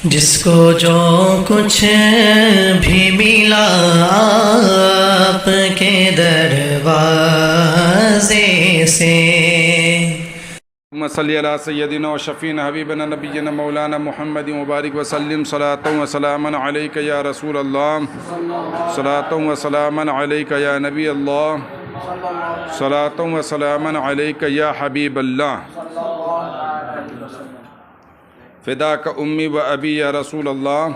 جس کو جو کچھ بھی ملا آپ کے دروازے سے، اللہم صلی علی سیدنا و شفینا حبیبنا نبینا مولانا محمد مبارک وسلم صلاۃ و سلاما علیک یا رسول اللہ، صلاۃ و سلاما علیک یا نبی اللہ، صلاۃ و سلاما علیک یا حبیب اللہ، فداک امی و ابی یا رسول اللہ،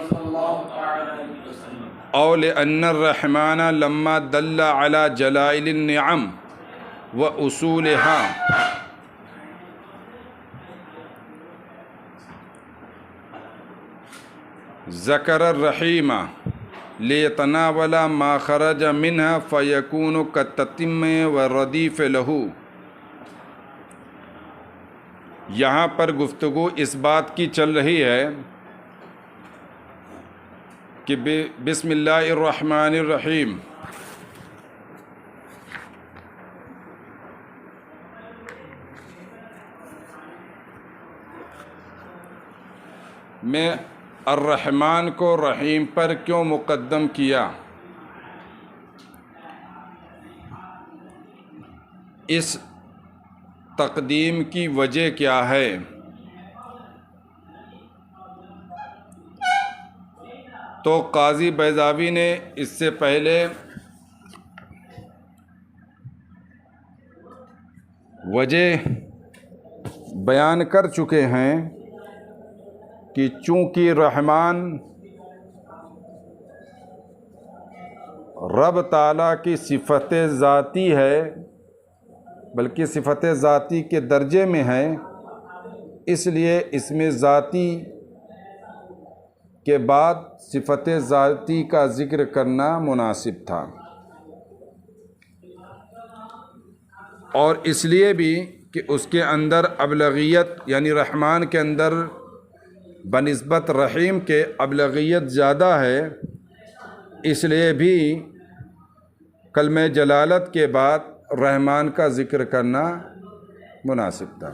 او لأن الرحمن لما دل علی جلائل النعم و اصولها ذکر الرحیم لیتناول ما خرج منها فیکون کالتتم والردیف له۔ یہاں پر گفتگو اس بات کی چل رہی ہے کہ بسم اللہ الرحمن الرحیم میں الرحمن کو رحیم پر کیوں مقدم کیا؟ اس تقدیم کی وجہ کیا ہے؟ تو قاضی بیضاوی نے اس سے پہلے وجہ بیان کر چکے ہیں کہ چونکہ رحمان رب تعالیٰ کی صفت ذاتی ہے، بلکہ صفت ذاتی کے درجے میں ہے، اس لیے اس میں ذاتی کے بعد صفت ذاتی کا ذکر کرنا مناسب تھا، اور اس لیے بھی کہ اس کے اندر ابلغیت، یعنی رحمان کے اندر بنسبت رحیم کے ابلغیت زیادہ ہے، اس لیے بھی کلمہ جلالت کے بعد رحمان کا ذکر کرنا مناسب تھا۔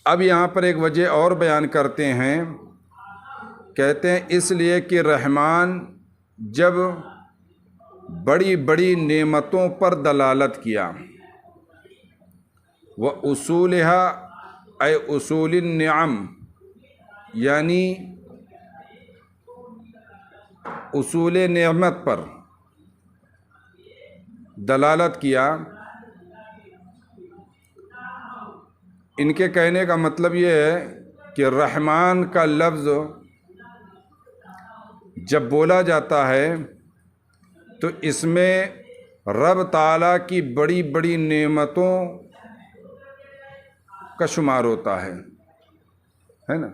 اب یہاں پر ایک وجہ اور بیان کرتے ہیں، کہتے ہیں اس لیے کہ رحمان جب بڑی بڑی نعمتوں پر دلالت کیا، وہ اصولها اے اصول النعم، یعنی اصول نعمت پر دلالت کیا۔ ان کے کہنے کا مطلب یہ ہے کہ رحمان کا لفظ جب بولا جاتا ہے تو اس میں رب تعالیٰ کی بڑی بڑی نعمتوں کا شمار ہوتا ہے نا۔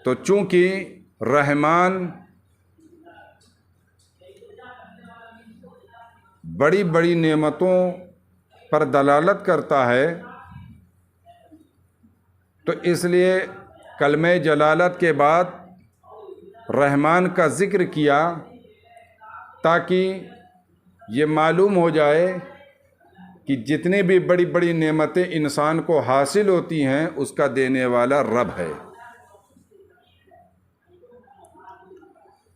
تو چونکہ رحمان بڑی بڑی نعمتوں پر دلالت کرتا ہے، تو اس لیے کلمہ جلالت کے بعد رحمان کا ذکر کیا، تاکہ یہ معلوم ہو جائے کہ جتنی بھی بڑی بڑی نعمتیں انسان کو حاصل ہوتی ہیں اس کا دینے والا رب ہے۔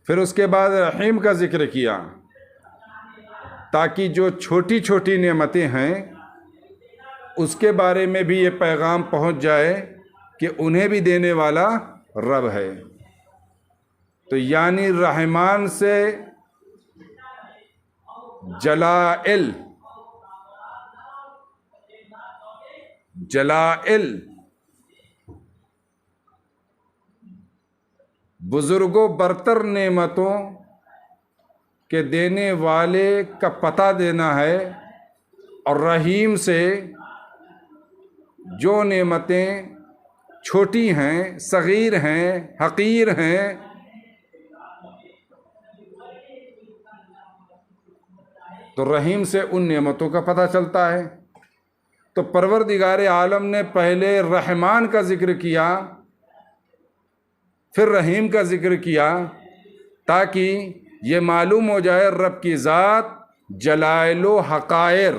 پھر اس کے بعد رحیم کا ذکر کیا، تاکہ جو چھوٹی چھوٹی نعمتیں ہیں اس کے بارے میں بھی یہ پیغام پہنچ جائے کہ انہیں بھی دینے والا رب ہے۔ تو یعنی رحمان سے جلائل بزرگ و برتر نعمتوں کے دینے والے کا پتہ دینا ہے، اور رحیم سے جو نعمتیں چھوٹی ہیں، صغیر ہیں، حقیر ہیں، تو رحیم سے ان نعمتوں کا پتہ چلتا ہے۔ تو پروردگار عالم نے پہلے رحمان کا ذکر کیا، پھر رحیم کا ذکر کیا، تاکہ یہ معلوم ہو جائے رب کی ذات جلائل و حقائر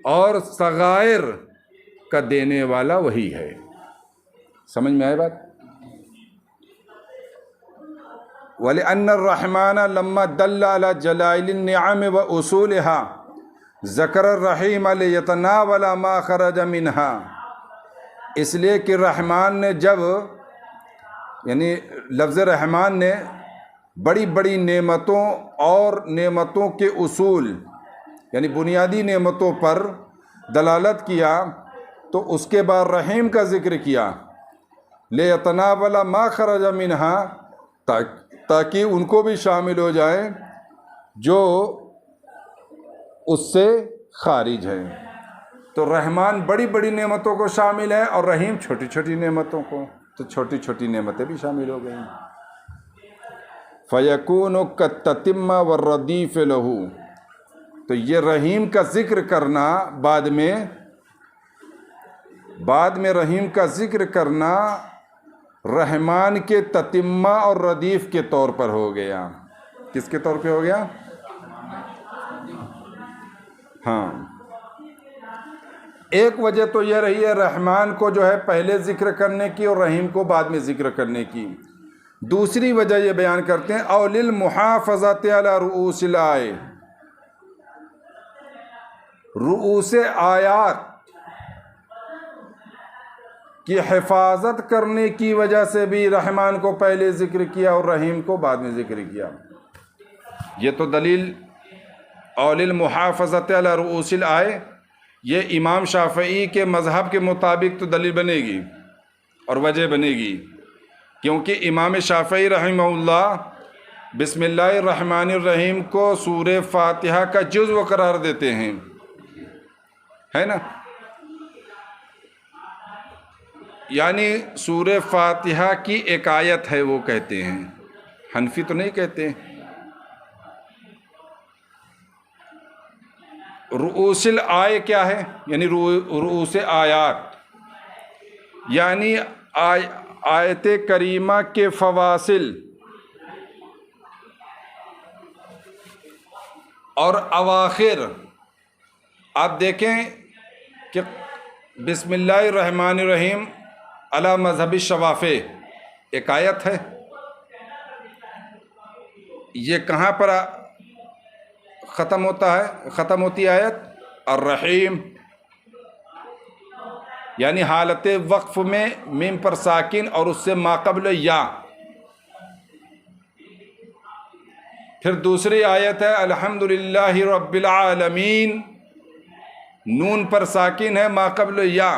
اور صغائر کا دینے والا وہی ہے۔ سمجھ میں آئے بات؟ وَلِأَنَّ الرَّحْمَنَ لَمَّا دَلَّ عَلَى جَلَائِلِ النِّعَمِ وَأُصُولِهَا ذَكَرَ الرَّحِيمَ لِيَتَنَاوَلَ مَا خَرَجَ مِنْهَا، اس لیے کہ رحمان نے جب یعنی لفظ رحمان نے بڑی بڑی نعمتوں اور نعمتوں کے اصول یعنی بنیادی نعمتوں پر دلالت کیا تو اس کے بعد رحیم کا ذکر کیا، لِيَتَنَاوَلَ مَا خَرَجَ مِنْهَا، تاکہ ان کو بھی شامل ہو جائے جو اس سے خارج ہے۔ تو رحمان بڑی بڑی نعمتوں کو شامل ہے اور رحیم چھوٹی چھوٹی نعمتوں کو، تو چھوٹی چھوٹی نعمتیں بھی شامل ہو گئیں۔ فَيَكُونُ كَالتَّتِمَّ وَالرَّدِيفِ لَهُ، تو یہ رحیم کا ذکر کرنا بعد میں رحیم کا ذکر کرنا رحمان کے تتمہ اور ردیف کے طور پر ہو گیا۔ کس کے طور پہ ہو گیا؟ ہاں، ایک وجہ تو یہ رہی ہے رحمان کو جو ہے پہلے ذکر کرنے کی اور رحیم کو بعد میں ذکر کرنے کی۔ دوسری وجہ یہ بیان کرتے ہیں اَوْ لِلْمُحَافَظَةِ عَلَى رُؤُوسِ الْآیَةِ، رؤوس آیات کی حفاظت کرنے کی وجہ سے بھی رحمان کو پہلے ذکر کیا اور رحیم کو بعد میں ذکر کیا۔ یہ تو دلیل اَوْ لِلْمُحَافَظَةِ عَلَى رُؤُوسِ الْآیَةِ، یہ امام شافعی کے مذہب کے مطابق تو دلیل بنے گی اور وجہ بنے گی، کیونکہ امام شافعی رحمہ اللہ بسم اللہ الرحمن الرحیم کو سورہ فاتحہ کا جزو قرار دیتے ہیں، ہے نا؟ یعنی سورہ فاتحہ کی ایک آیت ہے وہ کہتے ہیں، حنفی تو نہیں کہتے۔ رؤوس الآیہ کیا ہے؟ یعنی رؤوس آیات، یعنی آیت کریمہ کے فواصل اور اواخر۔ آپ دیکھیں کہ بسم اللہ الرحمن الرحیم علی مذہب الشوافع ایک آیت ہے، یہ کہاں پر ختم ہوتی آیت؟ الرحیم، یعنی حالت وقف میں میم پر ساکن اور اس سے ماقبل یا۔ پھر دوسری آیت ہے الحمدللہ رب العالمین، نون پر ساکن ہے ماقبل یا۔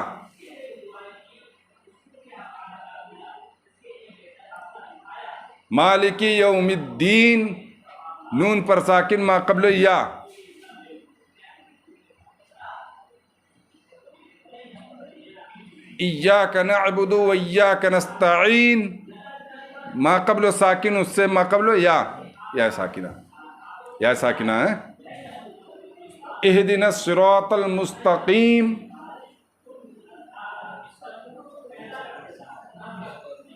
مالکی یوم الدین، نون پر ساکن ماقبل یا۔ ایاک نعبد و ایاک نستعین، ماقبل ساکن اس سے ماقبل یا ساکنہ ہے۔ اہدنا الصراط المستقیم،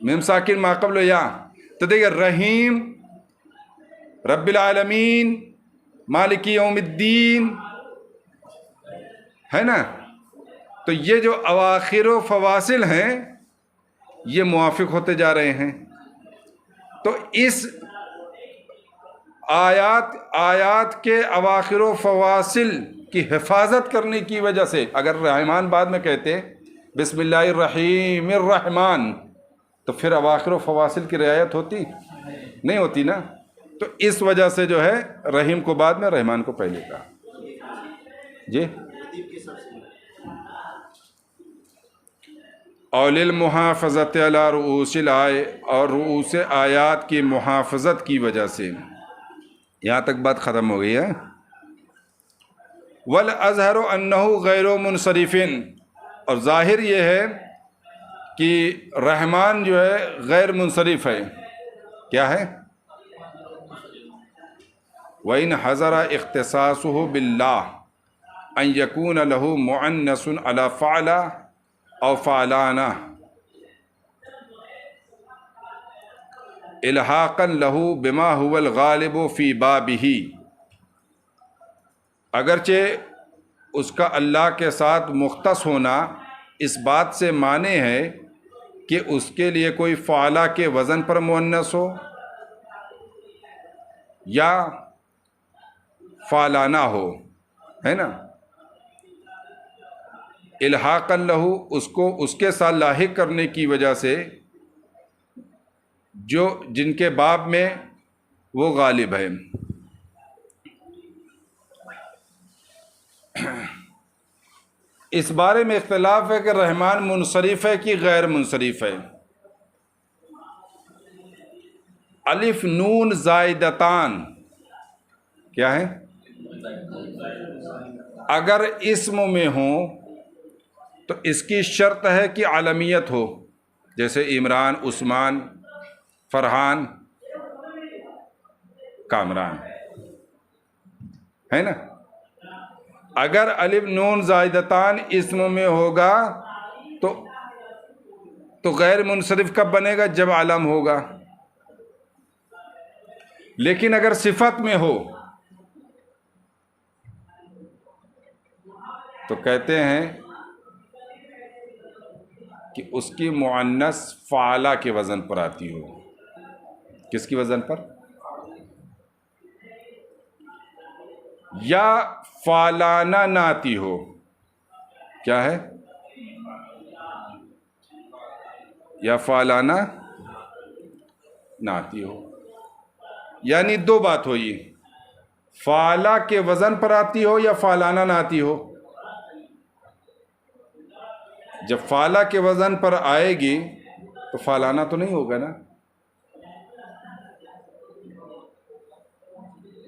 میم ساکن ماقبل یا۔ تو دیکھیں رحیم، رب العالمین، مالکی یوم الدین، ہے نا؟ تو یہ جو اواخر و فواصل ہیں یہ موافق ہوتے جا رہے ہیں۔ تو اس آیات کے اواخر و فواصل کی حفاظت کرنے کی وجہ سے، اگر رحمان بعد میں کہتے بسم اللہ الرحیم الرحمن تو پھر اواخر و فواصل کی رعایت ہوتی نہیں ہوتی نا۔ تو اس وجہ سے جو ہے رحیم کو بعد میں، رحمان کو پہلے کہا۔ جی، اول المحافظت علی رؤوس الآیہ، اور رؤوس آیات کی محافظت کی وجہ سے۔ یہاں تک بات ختم ہو گئی ہے۔ والازہر انہ غیر منصرف، اور ظاہر یہ ہے کہ رحمان جو ہے غیر منصرف ہے۔ کیا ہے؟ وَإِنْ حَضَرَ اخْتِصَاصُهُ بِاللَّهِ أَنْ يَكُونَ لَهُ مُعَنَّسٌ عَلَى فَعْلَ أَوْ فَعْلَانَ، الحاقا لہو بما هو الغالب فی بابہ، اگرچہ اس کا اللہ کے ساتھ مختص ہونا اس بات سے مانے ہے کہ اس کے لیے کوئی فعلا کے وزن پر مؤنث ہو یا فعلانہ ہو، ہے نا، الحاقا لہو اس کو اس کے ساتھ لاحق کرنے کی وجہ سے جو جن کے باب میں وہ غالب ہے۔ اس بارے میں اختلاف ہے کہ رحمان منصرف ہے کہ غیر منصرف ہے۔ الف نون زائدتان کیا ہے؟ اگر اسم میں ہوں تو اس کی شرط ہے کہ عالمیت ہو، جیسے عمران، عثمان، فرحان، کامران، ہے نا۔ اگر الف نون زائدتان اسم میں ہوگا تو غیر منصرف کب بنے گا؟ جب علم ہوگا۔ لیکن اگر صفت میں ہو تو کہتے ہیں کہ اس کی مؤنث فعلا کے وزن پر آتی ہو۔ کس کی وزن پر؟ یا فعلانہ نہ آتی ہو۔ کیا ہے؟ یا فعلانہ نہ آتی ہو، یعنی دو بات ہوئی، فعلا کے وزن پر آتی ہو یا فعلانہ نہ آتی ہو۔ جب فعلا کے وزن پر آئے گی تو فعلانہ تو نہیں ہوگا نا،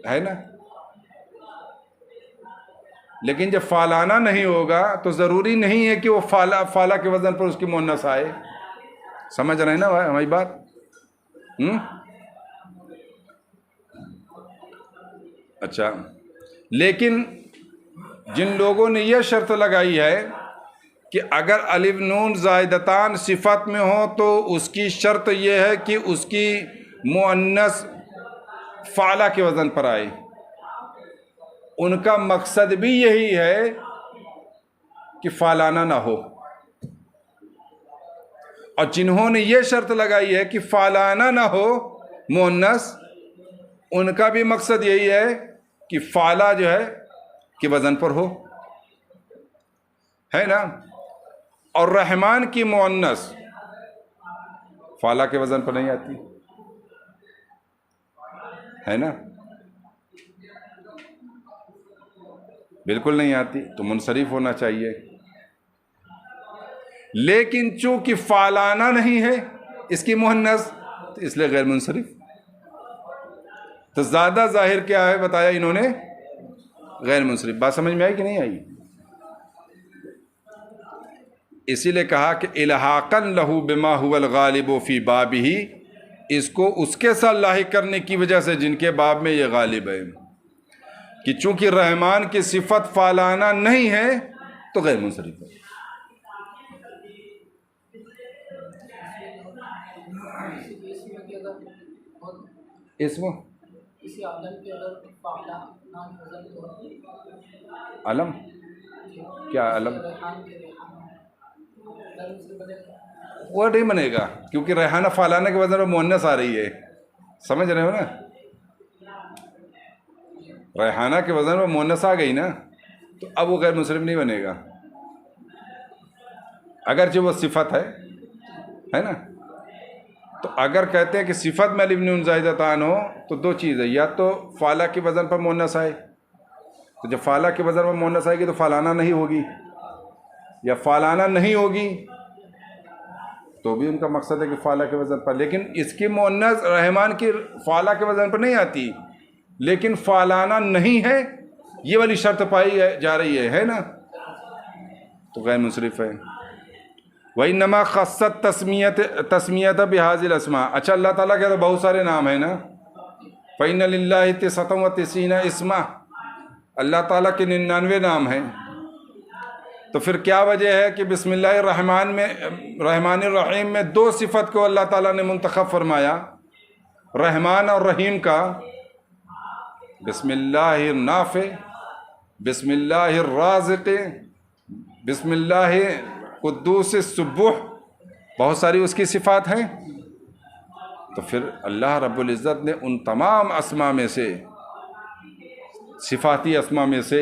ہے نا۔ لیکن جب فعلانہ نہیں ہوگا تو ضروری نہیں ہے کہ وہ فعلا کے وزن پر اس کی مؤنث آئے۔ سمجھ رہے ہیں نا بھائی ہماری بات؟ اچھا، لیکن جن لوگوں نے یہ شرط لگائی ہے کہ اگر الف نون زائدتان صفت میں ہو تو اس کی شرط یہ ہے کہ اس کی مؤنث فعلا کے وزن پر آئے، ان کا مقصد بھی یہی ہے کہ فعلانہ نہ ہو۔ اور جنہوں نے یہ شرط لگائی ہے کہ فعلانہ نہ ہو مؤنث، ان کا بھی مقصد یہی ہے کہ فعلا جو ہے کہ وزن پر ہو، ہے نا۔ اور رحمان کی مؤنث فعلا کے وزن پر نہیں آتی، ہے نا، بالکل نہیں آتی، تو منصرف ہونا چاہیے۔ لیکن چونکہ فعلانہ نہیں ہے اس کی مؤنث تو اس لیے غیر منصرف۔ تو زیادہ ظاہر کیا ہے بتایا انہوں نے؟ غیر منصرف۔ بات سمجھ میں آئی کہ نہیں آئی؟ اسی لیے کہا کہ الحاقا لہو بما هو الغالب فی بابہ، اس کو اس کے ساتھ لاحق کرنے کی وجہ سے جن کے باب میں یہ غالب ہے، کہ چونکہ رحمان کی صفت فعلانہ نہیں ہے تو غیر منصرف ہے۔ اسم علم کیا علم؟ وہ نہیں بنے گا کیونکہ ریحانہ فعلانہ کے وزن میں مؤنث آ رہی ہے، سمجھ رہے ہو نا۔ ریحانہ کے وزن میں مؤنث آ گئی نا، تو اب وہ غیر منصرف نہیں بنے گا، اگرچہ وہ صفت ہے نا۔ تو اگر کہتے ہیں کہ صفت میں الف نون زائدتان ہو تو دو چیز ہے، یا تو فعلا کے وزن پر مؤنث آئے، تو جب فعلا کے وزن پر مؤنث آئے گی تو فعلانہ نہیں ہوگی، یا فعلانہ نہیں ہوگی تو بھی ان کا مقصد ہے کہ فعلا کے وزن پر، لیکن اس کی مؤنث رحمان کی فعلا کے وزن پر نہیں آتی، لیکن فعلانہ نہیں ہے، یہ والی شرط پائی جا رہی ہے نا، تو غیر منصرف ہے۔ وَإِنَّمَا خَصَّتْ تَسْمِيَةَ بِهَذِهِ الْأَسْمَاءِ۔ اچھا، اللہ تعالیٰ کے تو بہت سارے نام ہیں نا، فَإِنَّ لِلَّهِ 99 اسْمًا، اللہ تعالیٰ کے 99 نام ہیں، تو پھر کیا وجہ ہے کہ بسم اللہ الرحمن الرحیم میں دو صفت کو اللہ تعالیٰ نے منتخب فرمایا؟ رحمان اور رحیم کا بسم اللہ النافع، بسم اللہ الرازق، بسم اللہ قدوس السبوح، بہت ساری اس کی صفات ہیں. تو پھر اللہ رب العزت نے ان تمام اسما میں سے، صفاتی اسما میں سے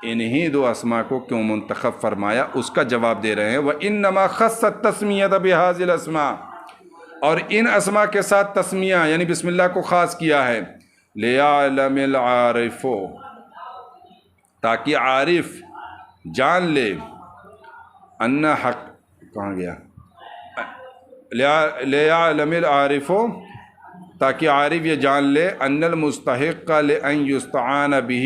انہی دو اسما کو کیوں منتخب فرمایا، اس کا جواب دے رہے ہیں. وَإِنَّمَا خَصَّ التَّسْمِيَةَ بِهَذِهِ الْأَسْمَاءِ، اور ان اسما کے ساتھ تسمیہ یعنی بسم اللہ کو خاص کیا ہے. لِيَعْلَمِ الْعَارِفُ، تاکہ عارف جان لے، ان حق کہاں گیا، لِيَعْلَمِ الْعَارِفُ، تاکہ عارف یہ جان لے، ان المستحق لأن يستعان به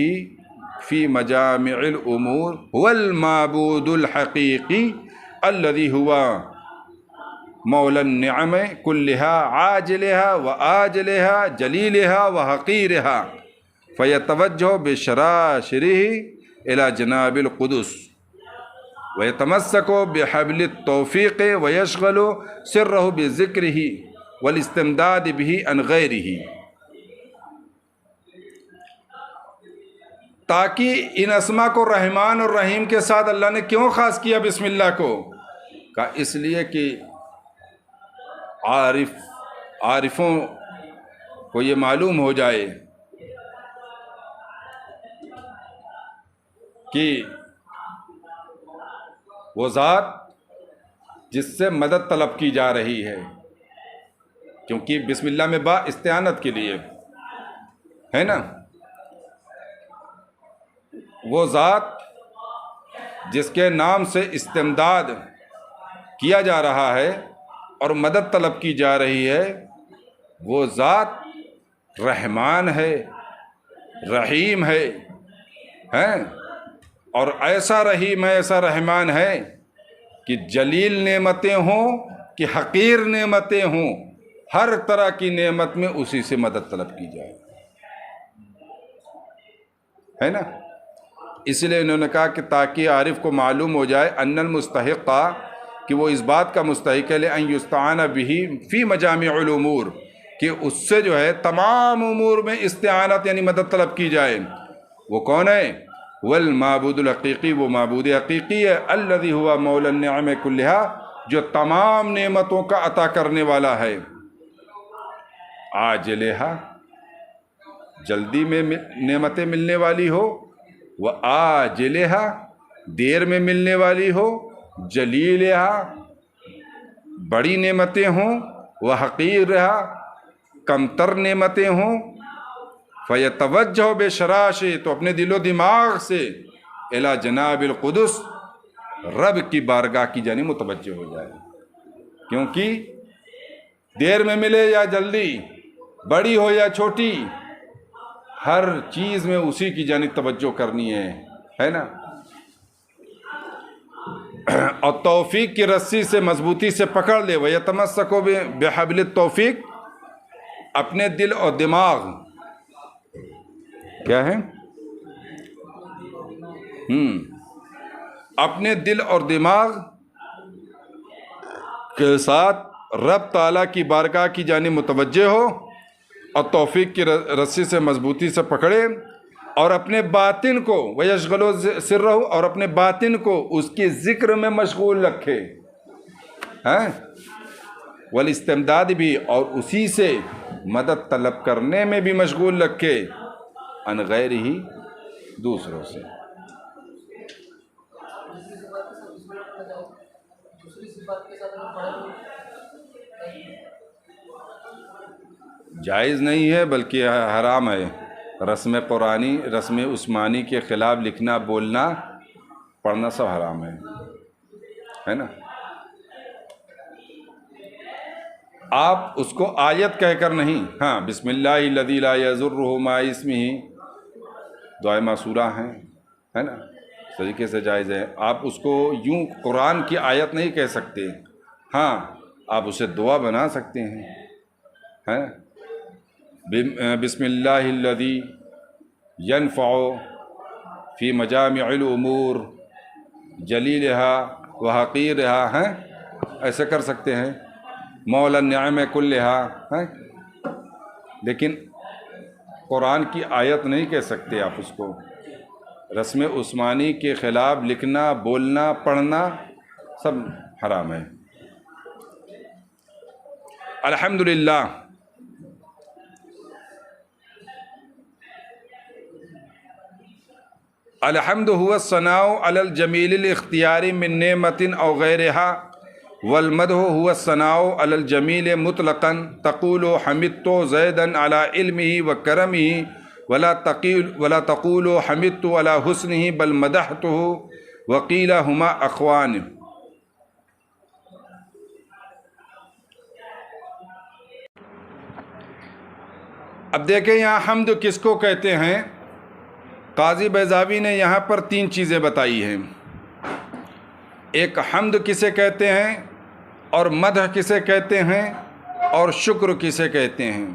في مجامع الامور هو المعبود الحقيقي الذي هو مولى النعم كلها عاجلها وآجلها جليلها وحقيرها، فيتوجه بشراشره إلى جناب القدس ويتمسك بحبل التوفيق ويشغل سره بذكره والاستمداد به عن غيره. تاکہ ان اسما کو رحمان اور رحیم کے ساتھ اللہ نے کیوں خاص کیا بسم اللہ کو؟ کہا اس لیے کہ عارفوں کو یہ معلوم ہو جائے کہ وہ ذات جس سے مدد طلب کی جا رہی ہے، کیونکہ بسم اللہ میں با استعانت کے لیے ہے نا، وہ ذات جس کے نام سے استمداد کیا جا رہا ہے اور مدد طلب کی جا رہی ہے، وہ ذات رحمان ہے، رحیم ہے، اور ایسا رحیم ہے، ایسا رحمان ہے کہ جلیل نعمتیں ہوں کہ حقیر نعمتیں ہوں، ہر طرح کی نعمت میں اسی سے مدد طلب کی جائے، ہے نا. اس لیے انہوں نے کہا کہ تاکہ عارف کو معلوم ہو جائے ان المستحق، کہ وہ اس بات کا مستحق ہے ان یستعان به فی مجامع الامور، کہ اس سے جو ہے تمام امور میں استعانت یعنی مدد طلب کی جائے. وہ کون ہے؟ والمعبود الحقیقی، وہ معبود حقیقی ہے، الذی ہوا مولا النعم کلها، جو تمام نعمتوں کا عطا کرنے والا ہے. عاجلہا، جلدی میں نعمتیں ملنے والی ہو، وآجلہا، دیر میں ملنے والی ہو، جلیلہا، بڑی نعمتیں ہوں، وحقیرہا، کمتر نعمتیں ہوں. فیتوجہ بشراشی، تو اپنے دل و دماغ سے الی جناب القدس، رب کی بارگاہ کی جانب متوجہ ہو جائے، کیونکہ دیر میں ملے یا جلدی، بڑی ہو یا چھوٹی، ہر چیز میں اسی کی جانب توجہ کرنی ہے نا. اور توفیق کی رسی سے مضبوطی سے پکڑ لے. وَيَتَمَسَّكُ بِحَبْلِ التَّوْفِيق، اپنے دل اور دماغ کیا ہے؟ اپنے دل اور دماغ کے ساتھ رب تعالیٰ کی بارگاہ کی جانب متوجہ ہو، اور توفیق کی رسی سے مضبوطی سے پکڑے، اور اپنے باطن کو وَيَشْغَلُ سِرَّهُ، اور اپنے باطن کو اس کے ذکر میں مشغول رکھے، والاستمداد بھی، اور اسی سے مدد طلب کرنے میں بھی مشغول رکھے، عن غیر ہی، دوسروں سے. جائز نہیں ہے بلکہ حرام ہے. رسم قرآنی، رسم عثمانی کے خلاف لکھنا، بولنا، پڑھنا سب حرام ہے نا. آپ اس کو آیت کہہ کر نہیں، ہاں بسم اللہ الذی لا یضر مع اسمہ، دعائے معصورہ ہیں، ہے نا، اس طریقے سے جائز ہے. آپ اس کو یوں قرآن کی آیت نہیں کہہ سکتے، ہاں آپ اسے دعا بنا سکتے ہیں. بسم اللہ الذی ینفع فی مجامع الامور جلیلہا وحقیرہا، ایسے کر سکتے ہیں. مولا النعم کلہا، لیکن قرآن کی آیت نہیں کہہ سکتے آپ اس کو. رسم عثمانی کے خلاف لکھنا، بولنا، پڑھنا سب حرام ہے. الحمدللہ الحمد هو الثناء على الجمیل الاختیاری من نعمت او غیرها والمدح هو الثناء على الجمیل مطلقا تقول حمدت زیدا على علمه وكرمه ولا تقول حمدت على حسنه بل مدحته وقیل هما اخوان. اب دیکھیں یہاں حمد کس کو کہتے ہیں. قاضی بیضاوی نے یہاں پر 3 چیزیں بتائی ہیں. ایک حمد کسے کہتے ہیں، اور مدح کسے کہتے ہیں، اور شکر کسے کہتے ہیں.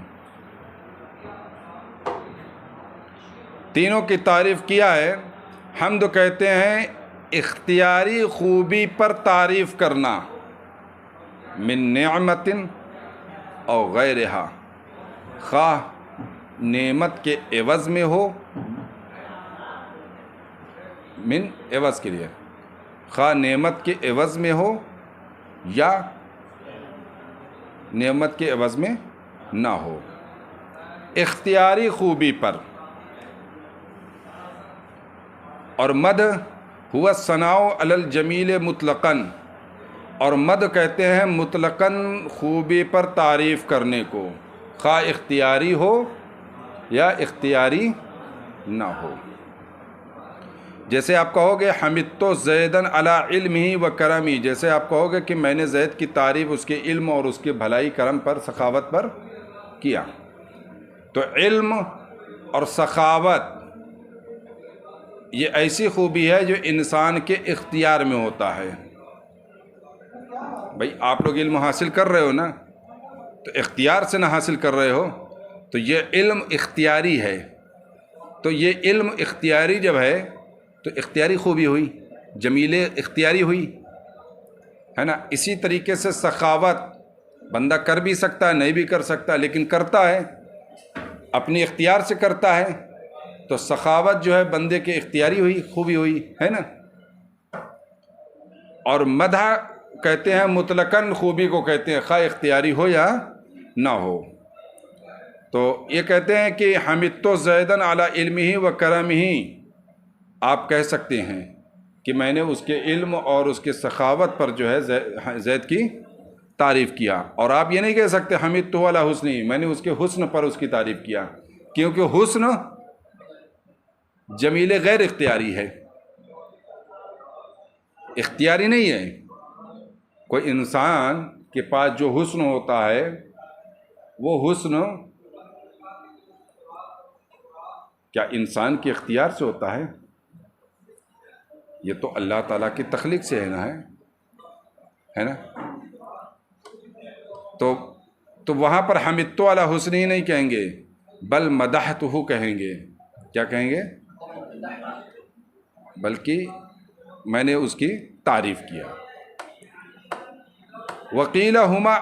تینوں کی تعریف کیا ہے. حمد کہتے ہیں اختیاری خوبی پر تعریف کرنا، من نعمت او غیرہا، خواہ نعمت کے عوض میں ہو، من عوض کے لیے، خواہ نعمت کے عوض میں ہو یا نعمت کے عوض میں نہ ہو. اختیاری خوبی پر. اور مدح ہوا الثناء علی الجمیل مطلقاً، اور مدح کہتے ہیں مطلقاً خوبی پر تعریف کرنے کو، خواہ اختیاری ہو یا اختیاری نہ ہو. جیسے آپ کہو گے حمدت زیداً علی علمہ و کرمہ، جیسے آپ کہو گے کہ میں نے زید کی تعریف اس کے علم اور اس کے بھلائی کرم پر، سخاوت پر کیا. تو علم اور سخاوت یہ ایسی خوبی ہے جو انسان کے اختیار میں ہوتا ہے. بھائی آپ لوگ علم حاصل کر رہے ہو نا، تو اختیار سے نہ حاصل کر رہے ہو، تو یہ علم اختیاری ہے. تو یہ علم اختیاری جب ہے تو اختیاری خوبی ہوئی، جمیل اختیاری ہوئی، ہے نا. اسی طریقے سے سخاوت بندہ کر بھی سکتا ہے، نہیں بھی کر سکتا، لیکن کرتا ہے، اپنی اختیار سے کرتا ہے. تو سخاوت جو ہے بندے کے اختیاری ہوئی، خوبی ہوئی، ہے نا. اور مدح کہتے ہیں مطلقاً خوبی کو کہتے ہیں، خواہ اختیاری ہو یا نہ ہو. تو یہ کہتے ہیں کہ حمدت زیداً علی علمہ و کرمہ، آپ کہہ سکتے ہیں کہ میں نے اس کے علم اور اس کے سخاوت پر جو ہے زید کی تعریف کیا. اور آپ یہ نہیں کہہ سکتے حمدت علی حسنہ، میں نے اس کے حسن پر اس کی تعریف کیا، کیونکہ حسن جمیل غیر اختیاری ہے، اختیاری نہیں ہے. کوئی انسان کے پاس جو حسن ہوتا ہے وہ حسن کیا انسان کے اختیار سے ہوتا ہے؟ یہ تو اللہ تعالیٰ کی تخلیق سے ہے نا. تو وہاں پر حمدت علی حسنہ ہی نہیں کہیں گے، بل مدحتہ کہیں گے. کیا کہیں گے؟ بلکہ میں نے اس کی تعریف کیا. وقیل ہما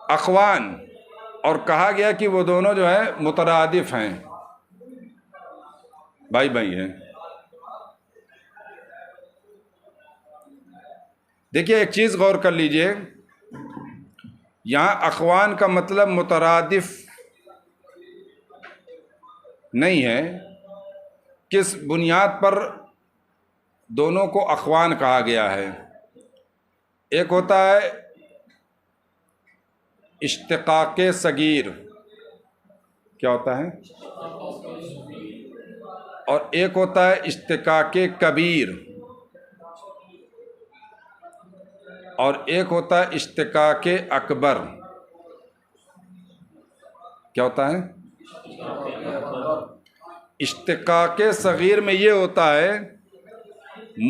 اخوان، اور کہا گیا کہ وہ دونوں جو ہے مترادف ہیں، بھائی بھائی ہیں. دیکھیے ایک چیز غور کر لیجئے، یہاں اخوان کا مطلب مترادف نہیں ہے. کس بنیاد پر دونوں کو اخوان کہا گیا ہے؟ ایک ہوتا ہے اشتقاق صغیر، کیا ہوتا ہے؟ اور ایک ہوتا ہے اشتقاق کبیر، اور ایک ہوتا ہے اشتقاق اکبر. کیا ہوتا ہے؟ اشتقاق صغیر میں یہ ہوتا ہے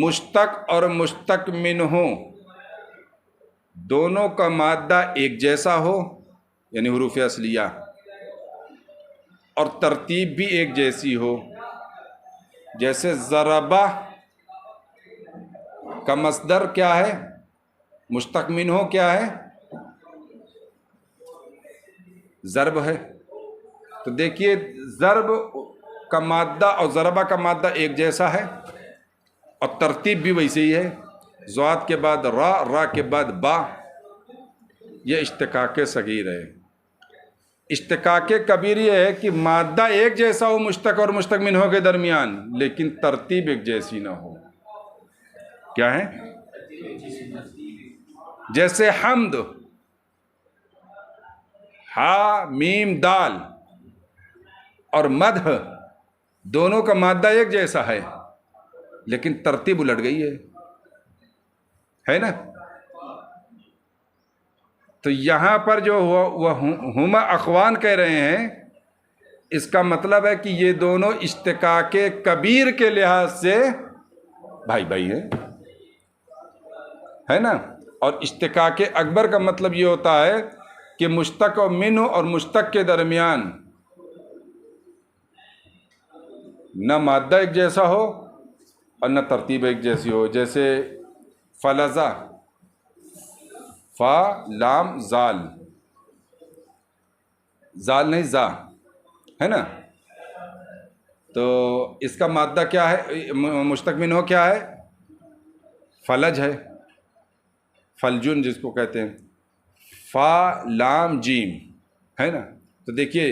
مشتق اور مشتق منہ دونوں کا مادہ ایک جیسا ہو، یعنی حروف اصلیہ، اور ترتیب بھی ایک جیسی ہو. جیسے ضربہ کا مصدر کیا ہے؟ مشتق منہ کیا ہے؟ ضرب ہے. تو دیکھیے ضرب کا مادہ اور ضربہ کا مادہ ایک جیسا ہے اور ترتیب بھی ویسے ہی ہے. ضاد کے بعد را، را کے بعد با. یہ اشتقاق صغیر ہے. اشتقاق کبیر یہ ہے کہ مادہ ایک جیسا ہو مشتق اور مشتق منہ کے درمیان، لیکن ترتیب ایک جیسی نہ ہو. کیا ہے؟ جیسے حمد، ہا میم دال، اور مدح، دونوں کا مادہ ایک جیسا ہے لیکن ترتیب الٹ گئی ہے نا. تو یہاں پر جو وہ ہما اخوان کہہ رہے ہیں، اس کا مطلب ہے کہ یہ دونوں اشتقاق کبیر کے لحاظ سے بھائی بھائی ہیں، ہے نا. اور اشتقاق اکبر کا مطلب یہ ہوتا ہے کہ مشتق و منہ اور مشتق کے درمیان نہ مادہ ایک جیسا ہو اور نہ ترتیب ایک جیسی ہو. جیسے فلزا، فا لام زال، زال نہیں زا، ہے نا. تو اس کا مادہ کیا ہے، مشتق منہ کیا ہے؟ فلج ہے، فلجن جس کو کہتے ہیں. فا لام جیم، ہے نا. تو دیکھیے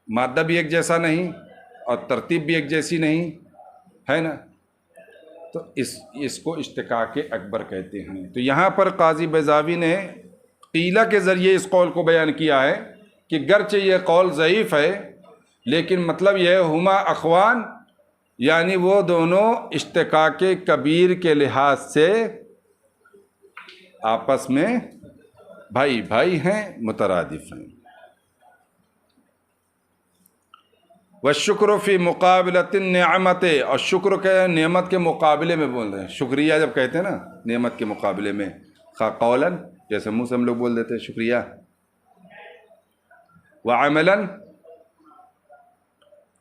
مادہ بھی ایک جیسا نہیں اور ترتیب بھی ایک جیسی نہیں، ہے نا. تو اس کو اشتقاق اکبر کہتے ہیں. تو یہاں پر قاضی بیضاوی نے قیلہ کے ذریعے اس قول کو بیان کیا ہے کہ گرچہ یہ قول ضعیف ہے لیکن مطلب یہ ہے ہما اخوان، یعنی وہ دونوں اشتقاق کبیر کے لحاظ سے آپس میں بھائی بھائی ہیں، مترادف ہیں. والشکر فی مقابلۃ النعمت، اور شکر کے نعمت کے مقابلے میں بول رہے ہیں. شکریہ جب کہتے ہیں نا نعمت کے مقابلے میں، خواہ قولاً جیسے منہ سے ہم لوگ بول دیتے ہیں شکریہ، وعملاً،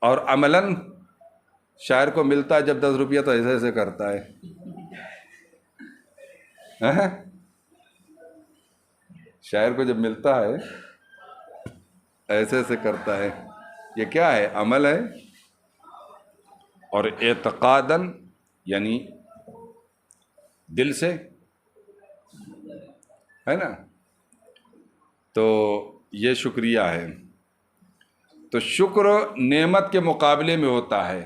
اور عملاً شاعر کو ملتا ہے جب 10 روپیہ تو ایسے ایسے کرتا ہے. شاعر کو جب ملتا ہے ایسے ایسے کرتا ہے. یہ کیا ہے؟ عمل ہے. اور اعتقاداً یعنی دل سے، ہے نا. تو یہ شکریہ ہے. تو شکر نعمت کے مقابلے میں ہوتا ہے،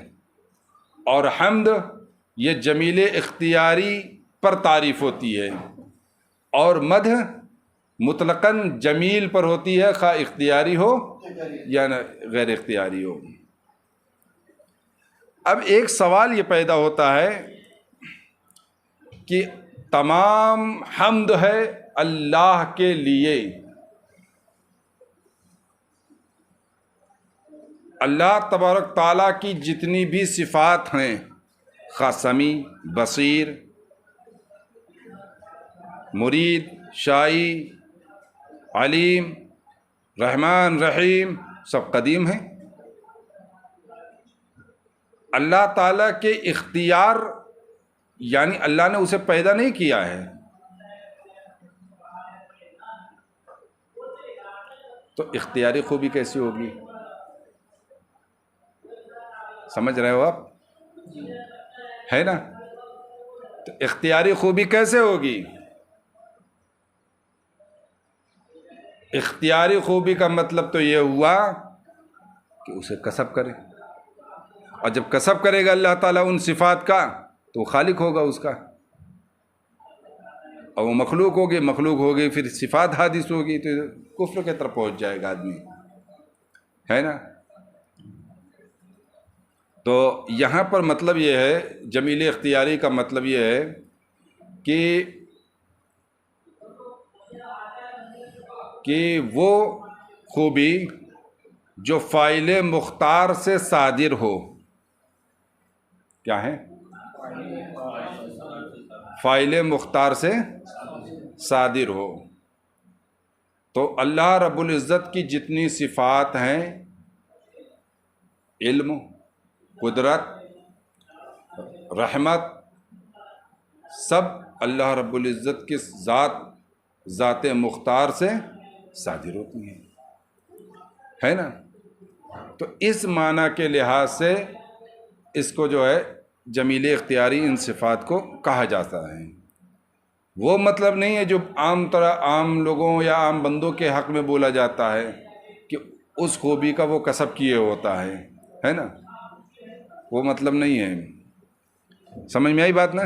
اور حمد یہ جمیل اختیاری پر تعریف ہوتی ہے، اور مدح مطلقاً جمیل پر ہوتی ہے، خواہ اختیاری ہو یا غیر اختیاری ہو. اب ایک سوال یہ پیدا ہوتا ہے کہ تمام حمد ہے اللہ کے لیے، اللہ تبارک تعالیٰ کی جتنی بھی صفات ہیں، خواہ سمیع، بصیر، مرید، شائی، علیم، رحمان، رحیم، سب قدیم ہیں. اللہ تعالیٰ کے اختیار یعنی اللہ نے اسے پیدا نہیں کیا ہے، تو اختیاری خوبی کیسی ہوگی؟ سمجھ رہے ہو آپ؟ ہے نا. تو اختیاری خوبی کیسے ہوگی؟ اختیاری خوبی کا مطلب تو یہ ہوا کہ اسے کسب کرے، اور جب کسب کرے گا اللہ تعالیٰ ان صفات کا تو وہ خالق ہوگا اس کا، اور وہ مخلوق ہوگی پھر صفات حادث ہوگی تو کفر کی طرف پہنچ جائے گا آدمی، ہے نا. تو یہاں پر مطلب یہ ہے، جمیل اختیاری کا مطلب یہ ہے کہ وہ خوبی جو فاعل مختار سے صادر ہو. کیا ہے؟ فاعل مختار سے صادر ہو. تو اللہ رب العزت کی جتنی صفات ہیں، علم، قدرت، رحمت، سب اللہ رب العزت کی ذات مختار سے صادر ہوتی ہیں، ہے نا. تو اس معنی کے لحاظ سے اس کو جو ہے جمیل اختیاری ان صفات کو کہا جاتا ہے۔ وہ مطلب نہیں ہے جو عام لوگوں یا عام بندوں کے حق میں بولا جاتا ہے کہ اس خوبی کا وہ کسب کیے ہوتا ہے نا، وہ مطلب نہیں ہے۔ سمجھ میں آئی بات نا؟